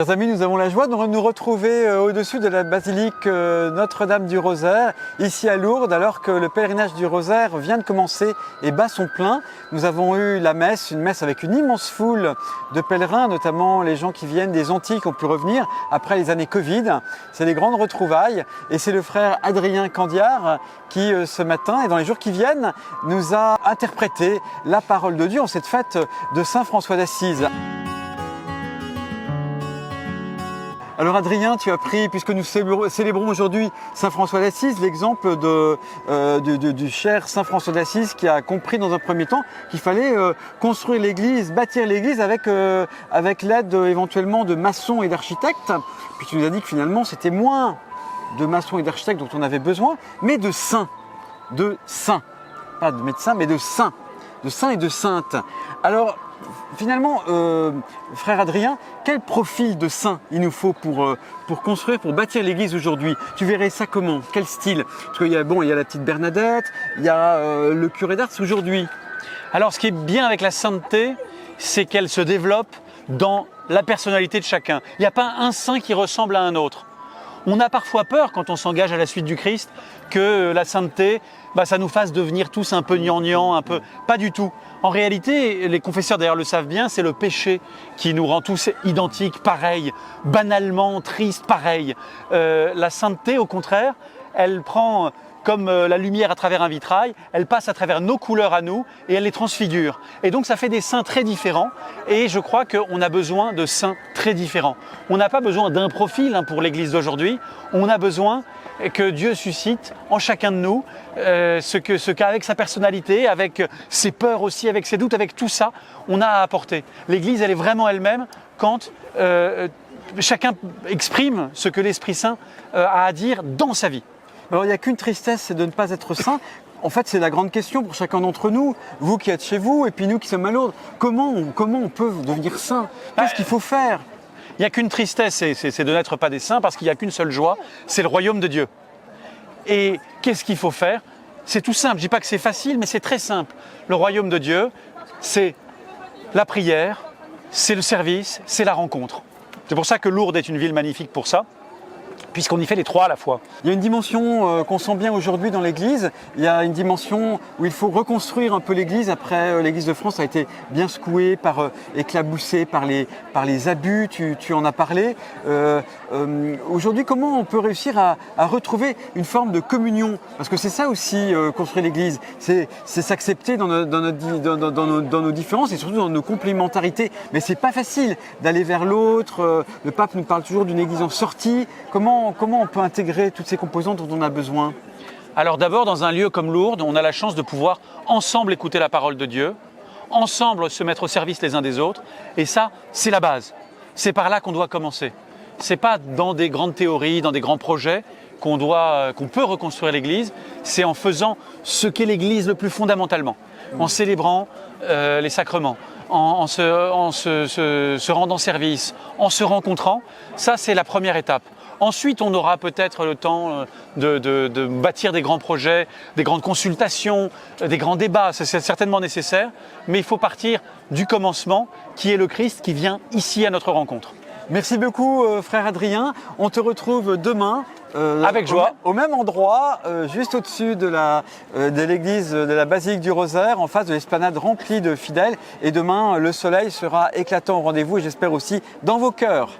Chers amis, nous avons la joie de nous retrouver au-dessus de la basilique Notre-Dame du Rosaire, ici à Lourdes, alors que le pèlerinage du Rosaire vient de commencer et bat son plein. Nous avons eu la messe, une messe avec une immense foule de pèlerins, notamment les gens qui viennent des Antilles, qui ont pu revenir après les années Covid. C'est des grandes retrouvailles et c'est le frère Adrien Candiard qui, ce matin et dans les jours qui viennent, nous a interprété la parole de Dieu en cette fête de Saint François d'Assise. Alors Adrien, tu as pris, puisque nous célébrons aujourd'hui Saint François d'Assise, l'exemple du cher Saint François d'Assise qui a compris dans un premier temps qu'il fallait construire l'église, bâtir l'église avec l'aide éventuellement de maçons et d'architectes. Puis tu nous as dit que finalement c'était moins de maçons et d'architectes dont on avait besoin, mais de saints, pas de médecins, mais de saints et de saintes. Alors, finalement, frère Adrien, quel profil de saint il nous faut pour construire, pour bâtir l'église aujourd'hui? Tu verrais ça comment? Quel style? Parce qu'il y a, il y a la petite Bernadette, il y a le curé d'Ars aujourd'hui. Alors, ce qui est bien avec la sainteté, c'est qu'elle se développe dans la personnalité de chacun. Il n'y a pas un saint qui ressemble à un autre. On a parfois peur, quand on s'engage à la suite du Christ, que la sainteté, ça nous fasse devenir tous un peu gnangnan, un peu... Pas du tout. En réalité, les confesseurs d'ailleurs le savent bien, c'est le péché qui nous rend tous identiques, pareils, banalement tristes, pareils. La sainteté, au contraire, elle prend comme la lumière à travers un vitrail, elle passe à travers nos couleurs à nous et elle les transfigure. Et donc ça fait des saints très différents et je crois qu'on a besoin de saints très différents. On n'a pas besoin d'un profil pour l'Église d'aujourd'hui, on a besoin que Dieu suscite en chacun de nous ce qu'avec sa personnalité, avec ses peurs aussi, avec ses doutes, avec tout ça, on a à apporter. L'Église, elle est vraiment elle-même quand chacun exprime ce que l'Esprit Saint a à dire dans sa vie. Alors il n'y a qu'une tristesse, c'est de ne pas être saint. En fait, c'est la grande question pour chacun d'entre nous, vous qui êtes chez vous et puis nous qui sommes à Lourdes. Comment on peut devenir saint? Qu'est-ce qu'il faut faire? Il n'y a qu'une tristesse, c'est de n'être pas des saints, parce qu'il n'y a qu'une seule joie, c'est le royaume de Dieu. Et qu'est-ce qu'il faut faire? C'est tout simple, je ne dis pas que c'est facile, mais c'est très simple. Le royaume de Dieu, c'est la prière, c'est le service, c'est la rencontre. C'est pour ça que Lourdes est une ville magnifique pour ça, puisqu'on y fait les trois à la fois. Il y a une dimension qu'on sent bien aujourd'hui dans l'Église. Il y a une dimension où il faut reconstruire un peu l'Église. Après, l'Église de France a été bien secouée, éclaboussée par les abus, tu en as parlé. Aujourd'hui, comment on peut réussir à retrouver une forme de communion? Parce que c'est ça aussi, construire l'Église. C'est s'accepter dans nos différences et surtout dans nos complémentarités. Mais c'est pas facile d'aller vers l'autre. Le pape nous parle toujours d'une Église en sortie. Comment on peut intégrer toutes ces composantes dont on a besoin? Alors d'abord, dans un lieu comme Lourdes, on a la chance de pouvoir ensemble écouter la parole de Dieu, ensemble se mettre au service les uns des autres, et ça, c'est la base. C'est par là qu'on doit commencer. C'est pas dans des grandes théories, dans des grands projets qu'on peut reconstruire l'Église, c'est en faisant ce qu'est l'Église le plus fondamentalement, en célébrant les sacrements, en se rendant service, en se rencontrant. Ça, c'est la première étape. Ensuite, on aura peut-être le temps de bâtir des grands projets, des grandes consultations, des grands débats. C'est certainement nécessaire, mais il faut partir du commencement, qui est le Christ qui vient ici à notre rencontre. Merci beaucoup, frère Adrien. On te retrouve demain. Avec joie. Au même endroit, juste au-dessus de l'église de la basilique du Rosaire, en face de l'esplanade remplie de fidèles. Et demain, le soleil sera éclatant au rendez-vous et j'espère aussi dans vos cœurs.